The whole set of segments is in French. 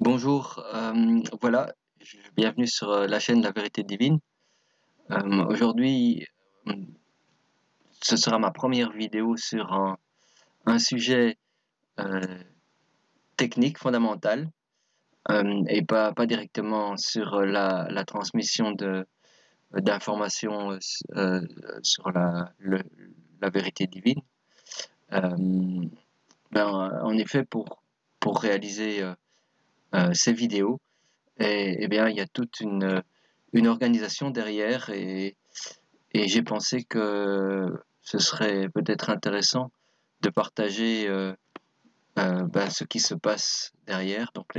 Bonjour, bienvenue sur la chaîne La Vérité Divine. Aujourd'hui, ce sera ma première vidéo sur un sujet euh, technique fondamental et pas directement sur la transmission d'informations sur la vérité divine. Euh, en effet, pour réaliser ces vidéos, bien, il y a toute une organisation derrière et j'ai pensé que ce serait peut-être intéressant de partager ce qui se passe derrière, donc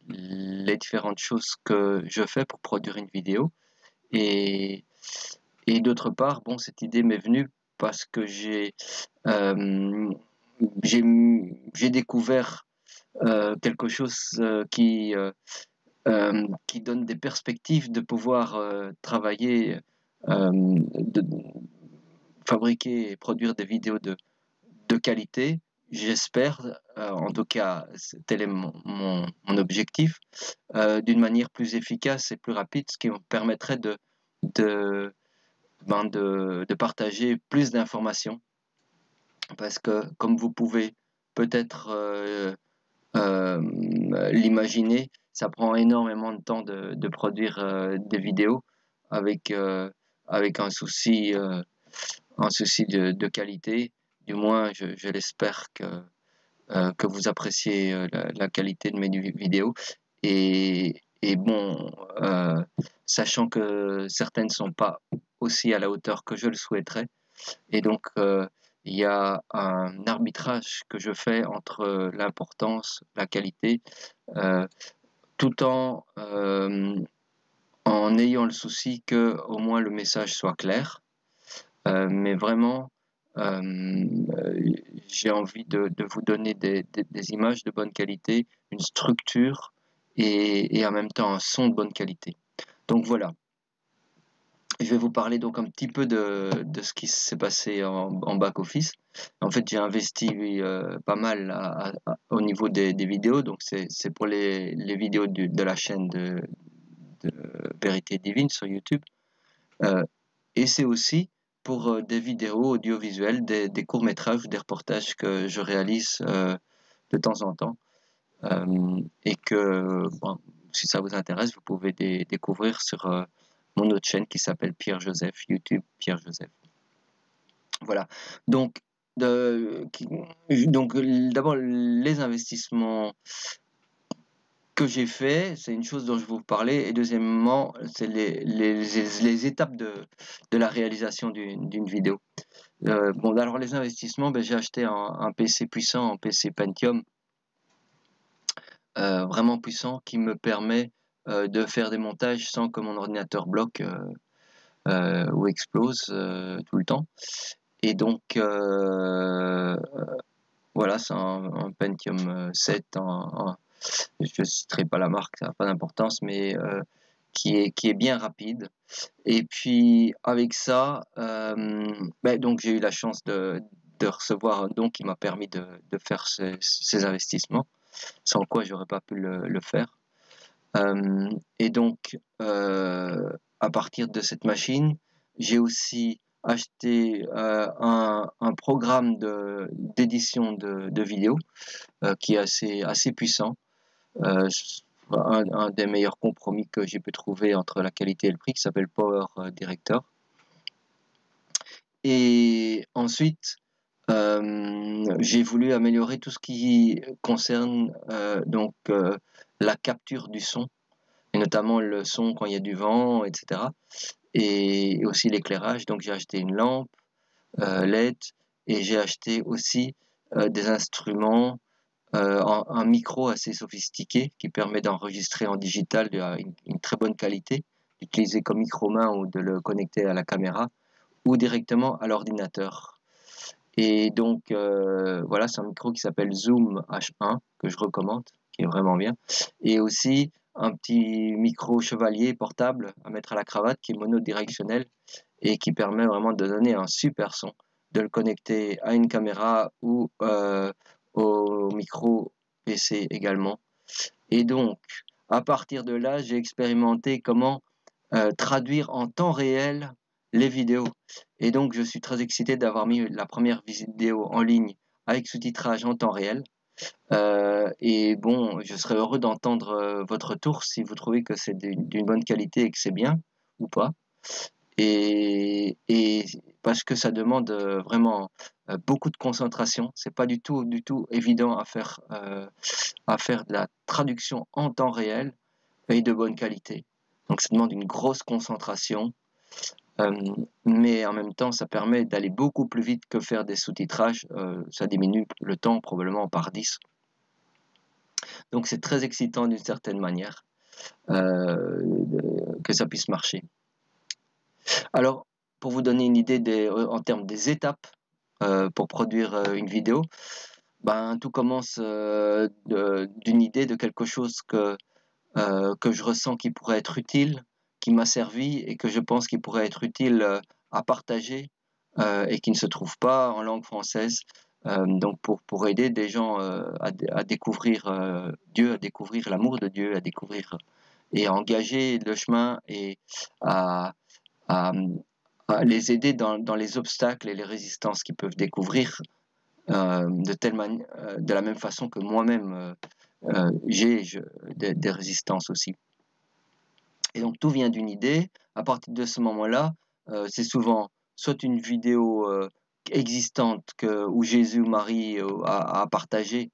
les différentes choses que je fais pour produire une vidéo. Et, et d'autre part, bon, cette idée m'est venue parce que euh, j'ai, j'ai découvert quelque chose qui donne des perspectives de pouvoir travailler, de fabriquer et produire des vidéos de qualité. J'espère, en tout cas, tel est mon objectif, d'une manière plus efficace et plus rapide, ce qui me permettrait de, de partager plus d'informations. Parce que, comme vous pouvez peut-être l'imaginer, ça prend énormément de temps de produire des vidéos avec, avec un souci de qualité. Du moins, je l'espère que vous appréciez la qualité de mes vidéos. Et bon, sachant que certaines ne sont pas aussi à la hauteur que je le souhaiterais, et donc il y a un arbitrage que je fais entre l'importance, la qualité, euh, tout en ayant le souci que au moins le message soit clair. Mais vraiment, euh, j'ai envie de vous donner des images de bonne qualité, une structure et en même temps un son de bonne qualité. Donc voilà, je vais vous parler donc un petit peu de ce qui s'est passé en back-office. En fait, j'ai investi pas mal au niveau des vidéos, donc c'est pour les vidéos de la chaîne de Vérité Divine sur YouTube. Euh, et c'est aussi pour des vidéos audiovisuelles, des courts-métrages, des reportages que je réalise de temps en temps. Et que, bon, si ça vous intéresse, vous pouvez découvrir sur mon autre chaîne qui s'appelle Pierre Joseph, YouTube Pierre Joseph. Voilà. Donc, d'abord, les investissements que j'ai fait, c'est une chose dont je vais vous parler. Et deuxièmement, c'est les étapes de la réalisation d'une vidéo. Bon, alors les investissements, j'ai acheté un PC puissant, un PC Pentium, vraiment puissant, qui me permet de faire des montages sans que mon ordinateur bloque ou explose tout le temps. Et donc, voilà, c'est un Pentium 7, je ne citerai pas la marque, ça n'a pas d'importance, mais qui est bien rapide. Et puis avec ça, donc j'ai eu la chance de recevoir un don qui m'a permis de faire ces investissements, sans quoi j'aurais pas pu le faire. Et donc à partir de cette machine, j'ai aussi acheté un programme d'édition de vidéos qui est assez puissant. Un des meilleurs compromis que j'ai pu trouver entre la qualité et le prix, qui s'appelle Power Director. Et ensuite, j'ai voulu améliorer tout ce qui concerne la capture du son, et notamment le son quand il y a du vent, etc. Et aussi l'éclairage. Donc j'ai acheté une lampe LED et j'ai acheté aussi des instruments, un micro assez sophistiqué qui permet d'enregistrer en digital une très bonne qualité, d'utiliser comme micro-main ou de le connecter à la caméra ou directement à l'ordinateur. Et donc voilà, c'est un micro qui s'appelle Zoom H1 que je recommande, qui est vraiment bien. Et aussi un petit micro chevalier portable à mettre à la cravate qui est monodirectionnel et qui permet vraiment de donner un super son, de le connecter à une caméra ou au micro PC également. Et donc, à partir de là, j'ai expérimenté comment traduire en temps réel les vidéos. Et donc, je suis très excité d'avoir mis la première vidéo en ligne avec sous-titrage en temps réel. Et bon, je serais heureux d'entendre votre retour si vous trouvez que c'est d'une bonne qualité et que c'est bien ou pas. Et parce que ça demande vraiment beaucoup de concentration. C'est pas du tout évident à faire de la traduction en temps réel et de bonne qualité. Donc ça demande une grosse concentration, mais en même temps ça permet d'aller beaucoup plus vite que faire des sous-titrages. Ça diminue le temps probablement par 10. Donc c'est très excitant d'une certaine manière que ça puisse marcher. Alors, pour vous donner une idée en termes des étapes pour produire une vidéo, ben, tout commence d'une idée de quelque chose que je ressens qui pourrait être utile, qui m'a servi et que je pense qui pourrait être utile à partager et qui ne se trouve pas en langue française. Donc pour aider des gens à découvrir Dieu, à découvrir l'amour de Dieu, à découvrir et à engager le chemin et à, à, à les aider dans les obstacles et les résistances qu'ils peuvent découvrir de la même façon que moi-même j'ai des résistances aussi. Et donc tout vient d'une idée. À partir de ce moment-là, c'est souvent soit une vidéo existante où Jésus ou Marie a partagé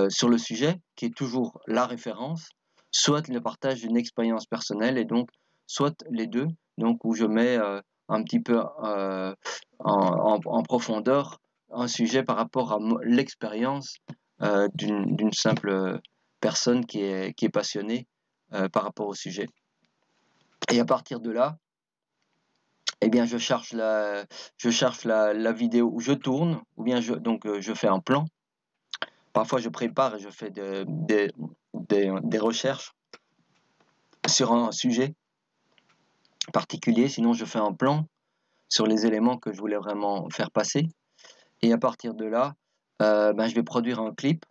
sur le sujet, qui est toujours la référence, soit le partage d'une expérience personnelle, et donc soit les deux, donc où je mets un petit peu en profondeur un sujet par rapport à l'expérience d'une simple personne qui est passionnée par rapport au sujet. Et à partir de là, eh bien, je cherche la vidéo où je tourne, ou bien je fais un plan. Parfois, je prépare et je fais des recherches sur un sujet particulier. Sinon, je fais un plan sur les éléments que je voulais vraiment faire passer. Et à partir de là, ben, je vais produire un clip.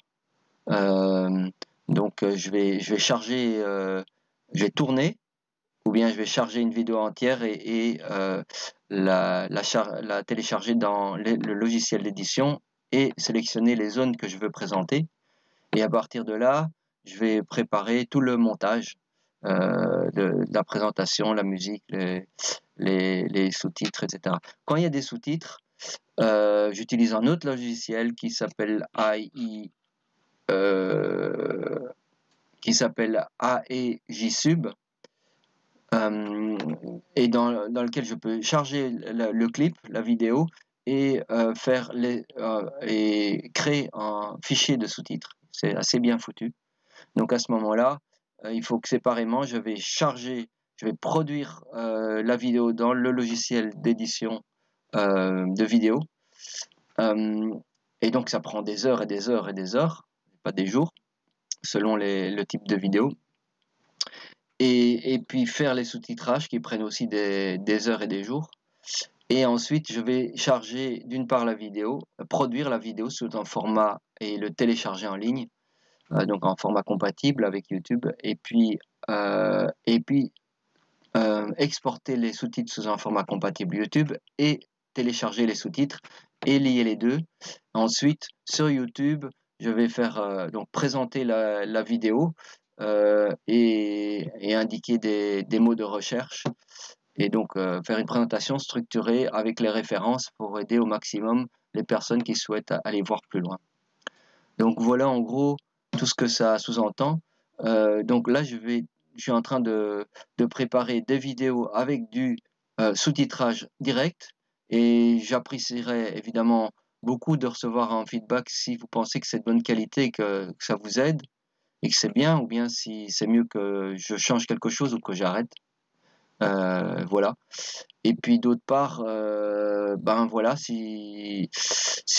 Je vais charger, je vais tourner, ou bien je vais charger une vidéo entière et la télécharger dans le logiciel d'édition et sélectionner les zones que je veux présenter. Et à partir de là, je vais préparer tout le montage de la présentation, la musique, les sous-titres, etc. Quand il y a des sous-titres, j'utilise un autre logiciel qui s'appelle AEJSub. Et dans lequel je peux charger le clip, la vidéo, et et créer un fichier de sous-titres. C'est assez bien foutu. Donc à ce moment-là, il faut que séparément, je vais produire la vidéo dans le logiciel d'édition de vidéo. Et donc ça prend des heures et des heures et des heures, pas des jours, selon le type de vidéo. Et puis faire les sous-titrages qui prennent aussi des heures et des jours. Et ensuite, je vais charger d'une part la vidéo, produire la vidéo sous un format et le télécharger en ligne, donc en format compatible avec YouTube, et puis exporter les sous-titres sous un format compatible YouTube et télécharger les sous-titres et lier les deux. Ensuite, sur YouTube, je vais faire donc présenter la vidéo et indiquer des mots de recherche et donc faire une présentation structurée avec les références pour aider au maximum les personnes qui souhaitent aller voir plus loin. Donc voilà en gros tout ce que ça sous-entend. Donc là, je suis en train de préparer des vidéos avec du sous-titrage direct et j'apprécierais évidemment beaucoup de recevoir un feedback si vous pensez que c'est de bonne qualité, que ça vous aide et que c'est bien, ou bien si c'est mieux que je change quelque chose ou que j'arrête. Voilà. Et puis d'autre part, ben voilà, si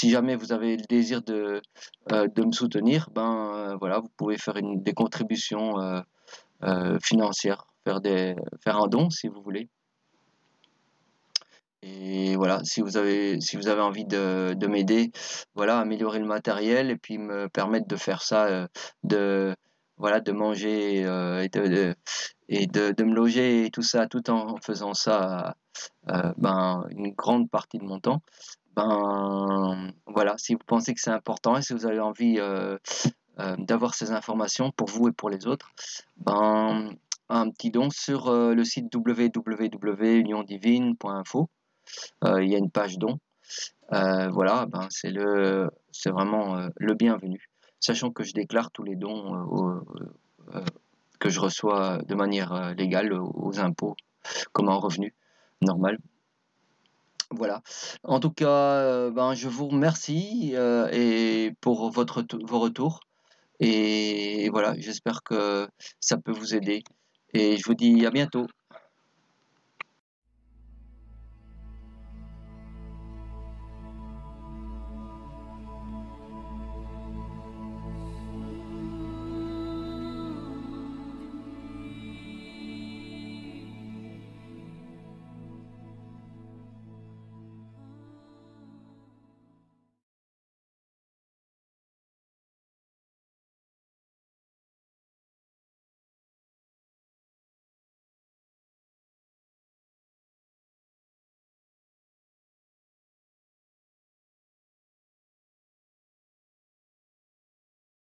jamais vous avez le désir de me soutenir, ben voilà, vous pouvez faire des contributions financières, faire un don si vous voulez. Et voilà, si vous avez envie de m'aider, voilà, améliorer le matériel et puis me permettre de faire ça voilà, de manger de me loger et tout ça, tout en faisant ça, ben, une grande partie de mon temps. Ben, voilà, si vous pensez que c'est important et si vous avez envie, d'avoir ces informations pour vous et pour les autres, ben, un petit don sur, le site www.uniondivine.info, il y a une page don. Voilà, ben, c'est vraiment, le bienvenu. Sachant que je déclare tous les dons, que je reçois de manière, légale aux impôts comme un revenu normal. Voilà. En tout cas, ben, je vous remercie, et pour vos retours et voilà, j'espère que ça peut vous aider et je vous dis à bientôt.